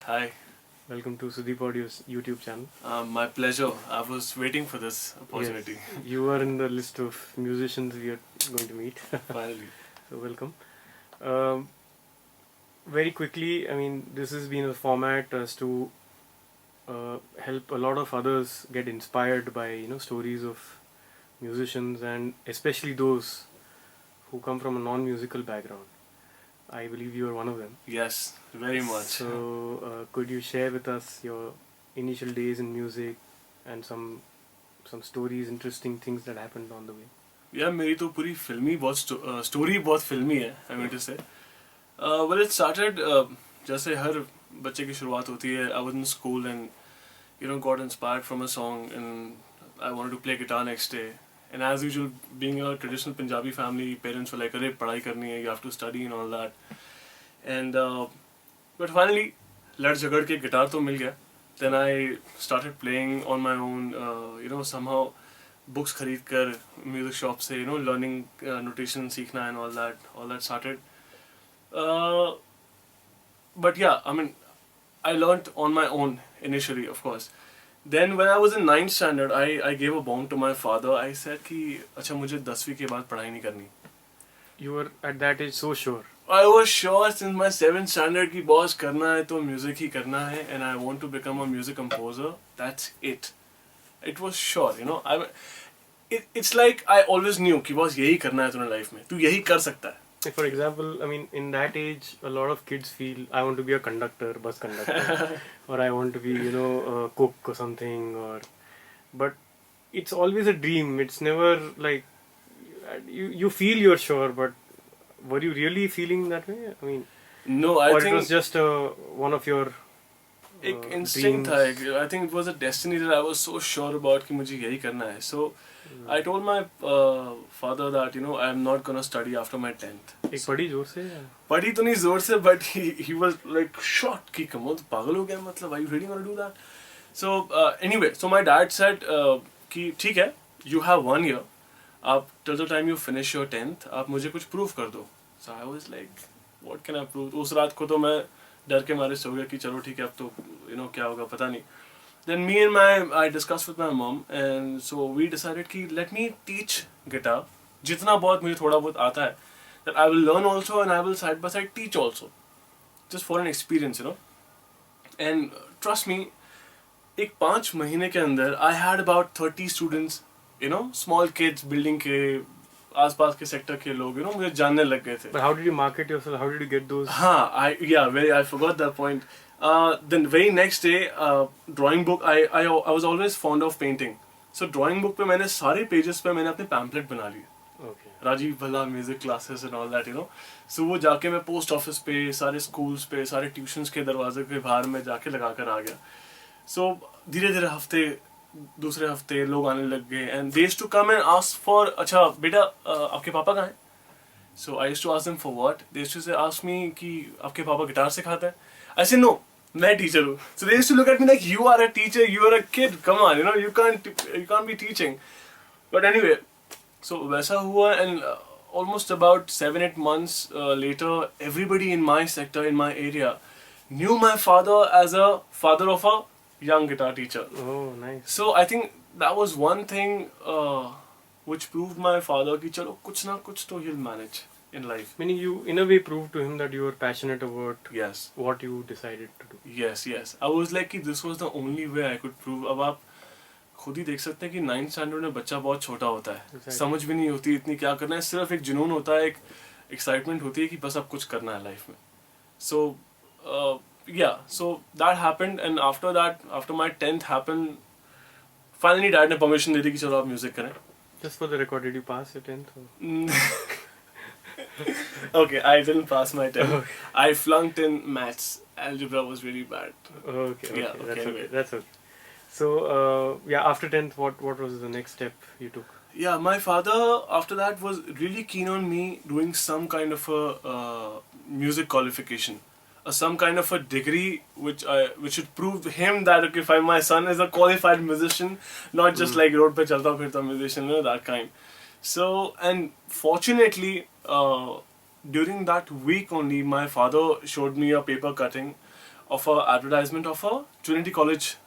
Hi. Welcome to Sudeep Audio's YouTube channel. My pleasure. I was waiting for this opportunity. Yes, you are in the list of musicians we are going to meet. Finally. So welcome. Um, very quickly, this has been a format as to help a lot of others get inspired by stories of musicians, and especially those who come from a non-musical background. I believe you are one of them. Yes, very much. So, could you share with us your initial days in music and some stories, interesting things that happened on the way? Yeah, मेरी तो पूरी फिल्मी बहुत story बहुत फिल्मी है. I mean to say. Well, it started जैसे हर बच्चे की शुरुआत होती है. I was in school and got inspired from a song and I wanted to play guitar next day. And as usual, being a traditional Punjabi family, parents were like, "अरे पढ़ाई करनी है, you have to study and all that." And but finally, लड़ झगड़ के guitar तो मिल गया. Then I started playing on my own. Somehow books खरीद कर music shop से learning notation सीखना and all that started. But yeah, I mean, I learnt on my own initially, of course. Then when I was in 9th standard, I gave a bomb to my father. I said कि अच्छा मुझे 10वीं के बाद पढ़ाई नहीं करनी. You were at that age so sure. I was sure since my 7th standard कि boss करना है तो music ही करना है and I want to become a music composer. That's it. It was sure. It's like I always knew कि boss यही करना है तूने life में. तू यही कर सकता है. For example, in that age, a lot of kids feel I want to be a conductor, bus conductor, or I want to be, a cook or something, but it's always a dream. It's never like you feel you're sure, but were you really feeling that way? No, I or think it was just one of your एक instinct था. I think it was a destiny that I was so sure about कि मुझे यही करना है. So I told my father that I am not gonna study after my 10th. एक बड़ी जोर से पढ़ी तो नहीं जोर से, but he was like shocked कि कमल तो पागल हो गया, मतलब are you really gonna do that? So anyway, so my dad said कि ठीक है, you have 1 year. आप till the time you finish your 10th आप मुझे कुछ prove कर दो. So I was like, what can I prove? उस रात को तो मैं डर के मारे सो गया कि चलो ठीक है अब तो क्या होगा पता नहीं. Then me and I discussed with my mom and so we decided कि let me teach guitar जितना बहुत मुझे थोड़ा बहुत आता है, that I will learn also and I will side by side teach also, just for an experience. And trust me, एक 5 महीने के अंदर I had about 30 students, small kids, building के आसपास के सेक्टर के लोग मुझे जानने लग गए थे. But how did you market yourself? How did you get those? I forgot that point. Then very next day, drawing book. I was always fond of painting. So drawing book पे मैंने सारे pages पे मैंने अपने pamphlet बना लिए. Okay. Rajiv Bhalla music classes and all that. So वो जाके मैं post office पे, सारे schools पे, सारे tuitions के दरवाजे के बाहर में जाके लगा कर आ गया. So धीरे धीरे हफ्ते दूसरे हफ्ते लोग आने लग गए and they used to come and ask for अच्छा बेटा आपके पापा कहाँ हैं? So I used to ask them for what? They used to ask me कि आपके पापा गिटार सिखाते हैं? I said no, मैं teacher हूँ. So they used to look at me like you are a teacher, you are a kid, come on, you can't be teaching. But anyway, so वैसा हुआ and almost about 7-8 months later, everybody in my sector, in my area, knew my father as a father of a young guitar teacher. Oh, nice. So I think that was one thing which proved my father कि चलो कुछ ना कुछ तो he'll manage in life. Meaning you in a way proved to him that you were passionate about Yes. what you decided to do. Yes. I was like कि this was the only way I could prove. अब आप खुद ही देख सकते हैं कि 9th standard में बच्चा बहुत छोटा होता है. Exactly. समझ भी नहीं होती इतनी क्या करना है, सिर्फ एक जुनून होता है, एक excitement होती है कि बस अब कुछ करना है लाइफ में. So so that happened and after that, after my 10th happened, finally dad ने permission दे दी कि चलो आप music करें. Just for the record, did you pass your 10th? Okay, I didn't pass my 10th. I flunked in maths. Algebra was really bad. Okay. Yeah, That's okay. okay. That's okay. So after 10th, what was the next step you took? Yeah, my father after that was really keen on me doing some kind of a music qualification. Some kind of a degree which should prove to him that okay, if my son is a qualified musician, not just like road pe chalta phirta musician, that kind. So and fortunately, during that week only, my father showed me a paper cutting of a advertisement of a Trinity College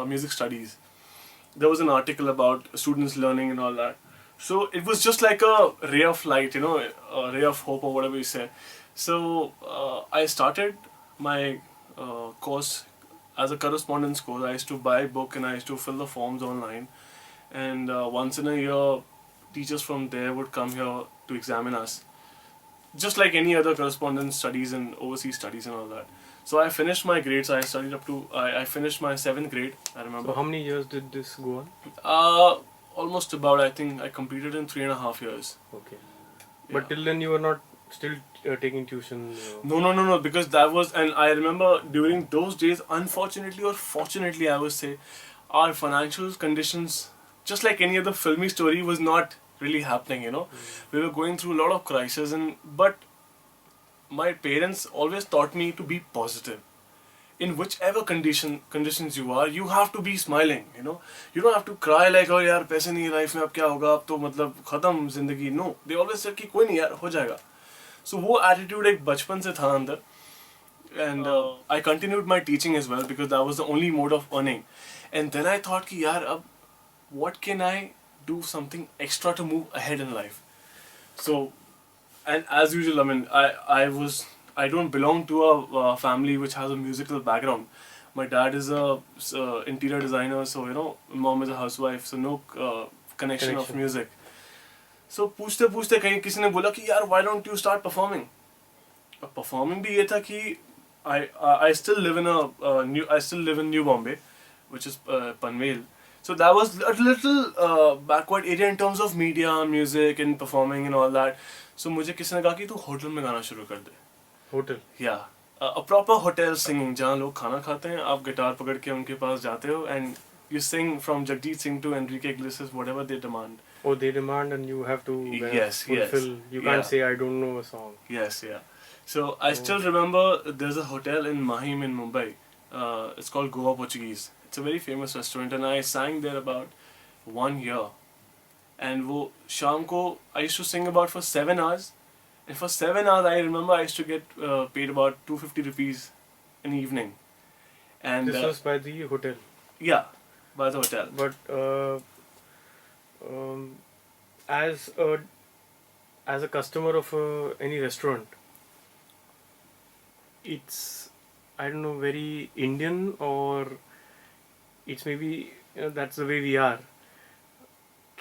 music studies. There was an article about students learning and all that. So it was just like a ray of light, a ray of hope or whatever you say. So I started my course as a correspondence course. I used to buy a book and I used to fill the forms online. And once in a year, teachers from there would come here to examine us, just like any other correspondence studies and overseas studies and all that. So I finished my grades. I studied up to I finished my 7th grade. I remember. So how many years did this go on? Almost about, I think I completed in 3.5 years. Okay. Yeah. But till then you were not still taking tuition? No, because that was, and I remember during those days, unfortunately or fortunately, I would say, our financial conditions, just like any other filmy story, was not really happening. We were going through a lot of crisis, but my parents always taught me to be positive. In whichever conditions you are, you have to be smiling. You don't have to cry like, oh यार पैसे नहीं life में अब क्या होगा, अब तो मतलब खत्म जिंदगी. No, they always said कि कोई नहीं यार हो जाएगा. So वो attitude एक बचपन से था अंदर. And I continued my teaching as well because that was the only mode of earning. And then I thought कि यार अब what can I do something extra to move ahead in life. So, and as usual, I mean, I don't belong to a family which has a musical background. My dad is a interior designer, so mom is a housewife, so no connection of music. So पूछते पूछते कहीं किसी ने बोला कि यार why don't you start performing? Performing भी ये था कि I still live in New Bombay, which is Panvel. So that was a little backward area in terms of media, music and performing and all that. So मुझे किसी ने कहा कि तू होटल में गाना शुरू कर दे. Hotel? Yeah. A proper hotel singing, जहाँ लोग खाना खाते हैं, आप गिटार पकड़ के उनके पास जाते हो and you sing from Jagjit Singh to Enrique Iglesias, whatever they demand. Oh, they demand and you have to fulfill. You can't say I don't know a song. Yes, yeah. So I still remember there's a hotel in Mahim in Mumbai. It's called Goa Portuguese. It's a very famous restaurant and I sang there about 1 year. And वो शाम को I used to sing about for 7 hours. And for 7 hours I remember I used to get paid about 250 rupees in the evening. And this was by the hotel? Yeah, by the hotel. But as a customer of any restaurant, it's, I don't know, very Indian, or it's maybe that's the way we are.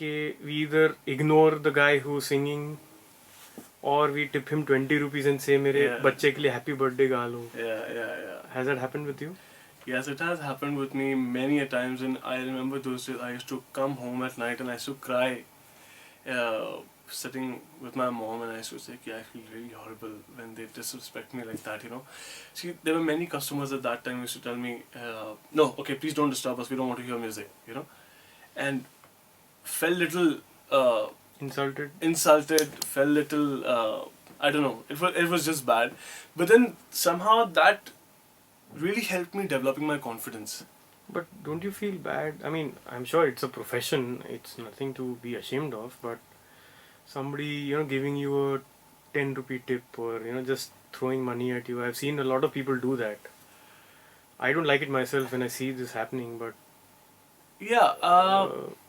We either ignore the guy who's singing, or we tip him 20 rupees and say मेरे बच्चे के लिए happy birthday गा लो. Yeah. Has that happened with you? Yes, it has happened with me many a times, and I remember those days I used to come home at night and I used to cry, sitting with my mom, and I used to say, I feel really horrible when they disrespect me like that, See, there were many customers at that time who used to tell me, no, okay, please don't disturb us, we don't want to hear music, and felt little insulted, felt little, I don't know, it was just bad. But then somehow that really helped me developing my confidence. But don't you feel bad? I mean, I'm sure it's a profession, it's nothing to be ashamed of, but somebody, giving you a 10 rupee tip, or, just throwing money at you. I've seen a lot of people do that. I don't like it myself when I see this happening, but yeah,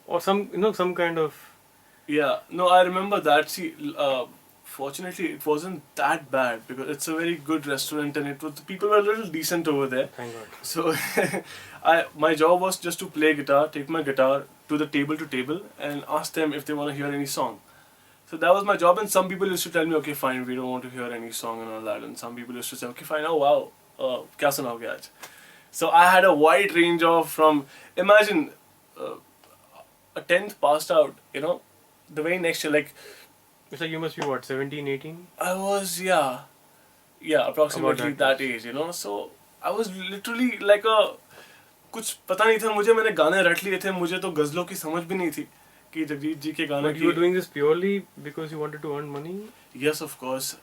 or some kind of... Yeah, no, I remember that. See, fortunately, it wasn't that bad because it's a very good restaurant and the people were a little decent over there. Thank God. So, my job was just to play guitar, take my guitar to the table and ask them if they want to hear any song. So that was my job, and some people used to tell me, okay, fine, we don't want to hear any song and all that. And some people used to say, okay, fine, oh wow, kya sunaoge aaj? So I had a wide range of, from, imagine, a 10th passed out, the very next year, like... So you must be what, 17, 18? I was, yeah, approximately that age, So I was literally like a... कुछ पता नहीं था मुझे, मैंने गाने रट लिए थे, मुझे तो गज़लों की समझ भी नहीं थी कि जगजीत जी के गाने की... But you were doing this purely because you wanted to earn money? Yes, of course.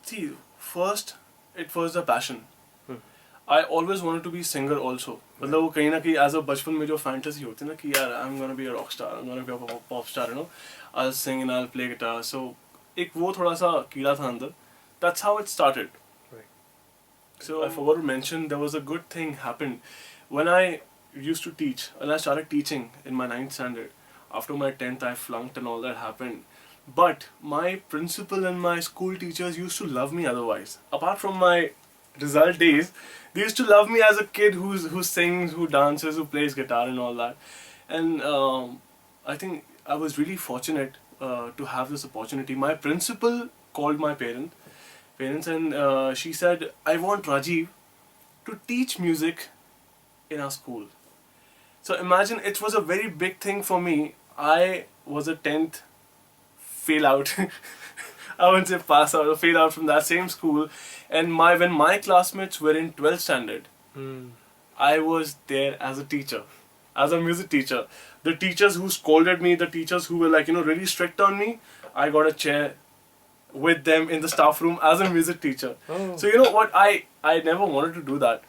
See, first, it was a passion. I always wanted to be singer also. मतलब वो कहीं ना कहीं as a बचपन में जो fantasy होती है ना कि यार I'm gonna be a rock star, I'm gonna be a pop star, I'll sing and I'll play guitar. So एक वो थोड़ा सा कीड़ा था अंदर. That's how it started. Right. So I forgot to mention there was a good thing happened when I used to teach. When I started teaching in my ninth standard, after my 10th I flunked and all that happened. But my principal and my school teachers used to love me otherwise. Apart from my result days, they used to love me as a kid who sings, who dances, who plays guitar and all that. And I think I was really fortunate to have this opportunity. My principal called my parents, and she said, "I want Rajiv to teach music in our school." So imagine, it was a very big thing for me. I was a 10th fail out. I wouldn't say pass out or fail out from that same school. And when my classmates were in 12th standard, Hmm. I was there as a teacher, as a music teacher. The teachers who scolded me, the teachers who were like, really strict on me, I got a chair with them in the staff room as a music teacher. Oh. So you know what, I never wanted to do that.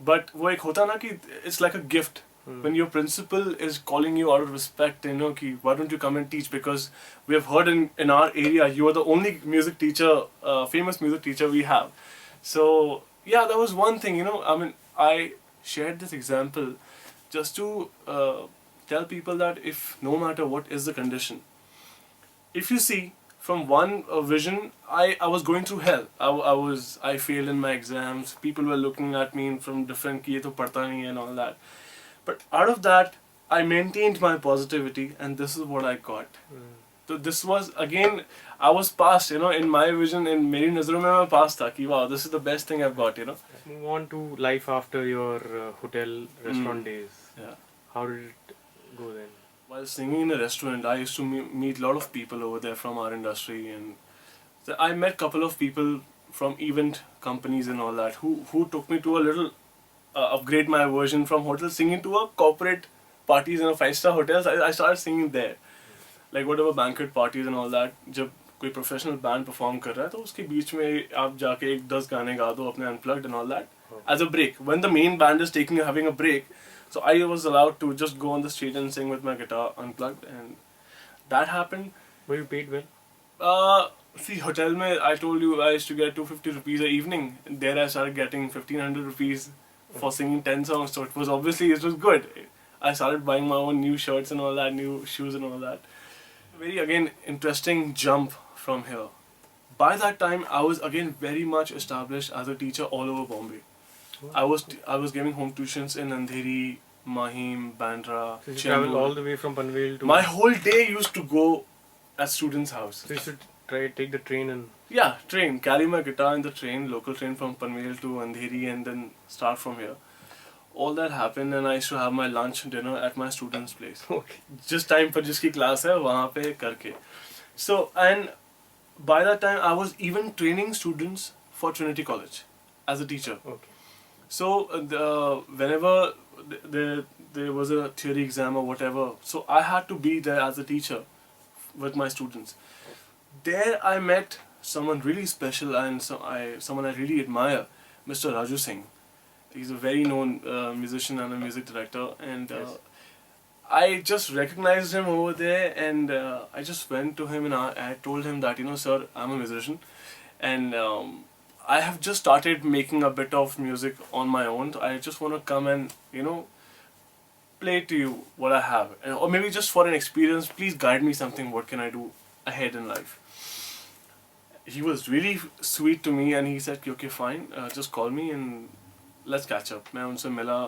But वो एक होता ना कि it's like a gift. When your principal is calling you out of respect, कि why don't you come and teach, because we have heard in our area you are the only music teacher, famous music teacher we have. So yeah, that was one thing, I mean, I shared this example just to tell people that if no matter what is the condition, if you see from one vision, I was going through hell. I failed in my exams. People were looking at me from different ki ye to padta nahi hai and all that. But out of that, I maintained my positivity, and this is what I got. So this was again, I was passed. In my vision, in मेरी नज़रों में मैं पास था कि wow, this is the best thing I've got. Let's move on to life after your hotel restaurant days. Yeah. How did it go then? While singing in a restaurant, I used to meet a lot of people over there from our industry, and so I met a couple of people from event companies and all that who took me to a little upgrade my version from hotel singing to a corporate parties in a 5-star hotels. I started singing there, like whatever banquet parties and all that. जब कोई professional band perform कर रहा है तो उसके बीच में आप जाके 10 गाने गा दो अपने unplugged and all that as a break. When the main band is having a break, so I was allowed to just go on the stage and sing with my guitar unplugged, and that happened. Were you paid well? See, hotel mein, I told you I used to get 250 rupees a evening. There I started getting 1500 rupees for singing 10 songs. So it was good. I started buying my own new shirts and all that, new shoes and all that. Very again interesting jump from here. By that time, I was again very much established as a teacher all over Bombay. I was giving home tuitions in Andheri, Mahim, Bandra, So you Chembur. travel all the way from Panvel to... My whole day used to go at students' house. So you should take the train and... Yeah, train. Carry my guitar in the train, local train from Panvel to Andheri, and then start from here. All that happened, and I used to have my lunch, dinner at my student's place. Okay. Just time पर जिसकी class है वहाँ पे करके. So, and by that time I was even training students for Trinity College as a teacher. Okay. So whenever there was a theory exam or whatever, so I had to be there as a teacher with my students. There I met someone really special and someone I really admire, Mr. Raju Singh. He's a very known musician and a music director, and Yes. I just recognized him over there, and I just went to him and I told him that, sir, I'm a musician, and I have just started making a bit of music on my own. I just want to come and, play to you what I have. Or maybe just for an experience, please guide me something, what can I do ahead in life. He was really sweet to me and he said, okay, fine, just call me and let's catch up. मैं उनसे मिला,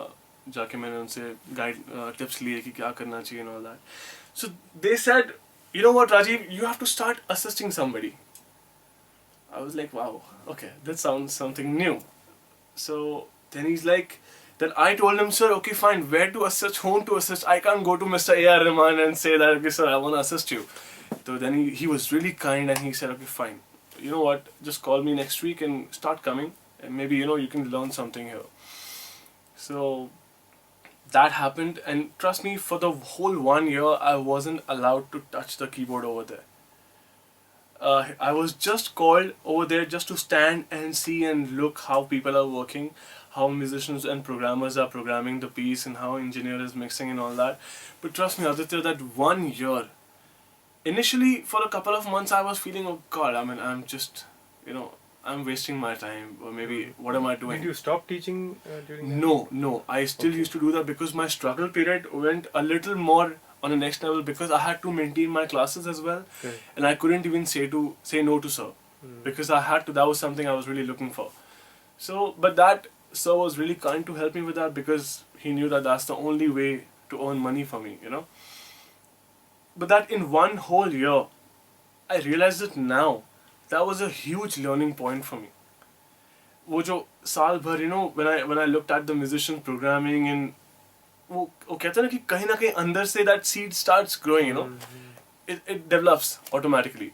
जाके मैंने उनसे guide tips लिए कि क्या करना चाहिए and all that. So they said, you know what, Rajiv, you have to start assisting somebody. I was like, wow, okay, that sounds something new. So then he's like, then I told him, sir, okay, fine, where to assist, whom to assist? I can't go to Mr. A.R. Rahman and say that, okay, sir, I want to assist you. So then he was really kind and he said, okay, fine, you know what, just call me next week and start coming and maybe, you can learn something here. So that happened, and trust me, for the whole 1 year, I wasn't allowed to touch the keyboard over there. I was just called over there just to stand and see and look how people are working, how musicians and programmers are programming the piece and how engineer is mixing and all that. But trust me, Aditya, that 1 year, initially for a couple of months I was feeling, oh god, I mean, I'm just, I'm wasting my time, or maybe what am I doing? Did you stop teaching during that? No, I still Okay. used to do that because my struggle period went a little more on the next level because I had to maintain my classes as well, Correct. and I couldn't even say no to sir because I had to. That was something I was really looking for. So, but that sir was really kind to help me with that because he knew that that's the only way to earn money for me, you know. But that in one whole year, I realized it now. That was a huge learning point for me. वो जो साल भर, you know, when I looked at the musician programming, and वो कहते हैं ना कि कहीं ना कहीं अंदर से that seed starts growing, you know, it develops automatically.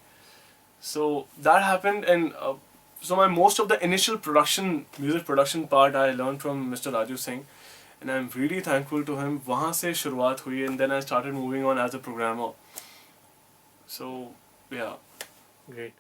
So that happened, and so my most of the initial music production part I learned from Mr. Raju Singh, and I'm really thankful to him. वहाँ से शुरुआत हुई, and then I started moving on as a programmer. So yeah. Great.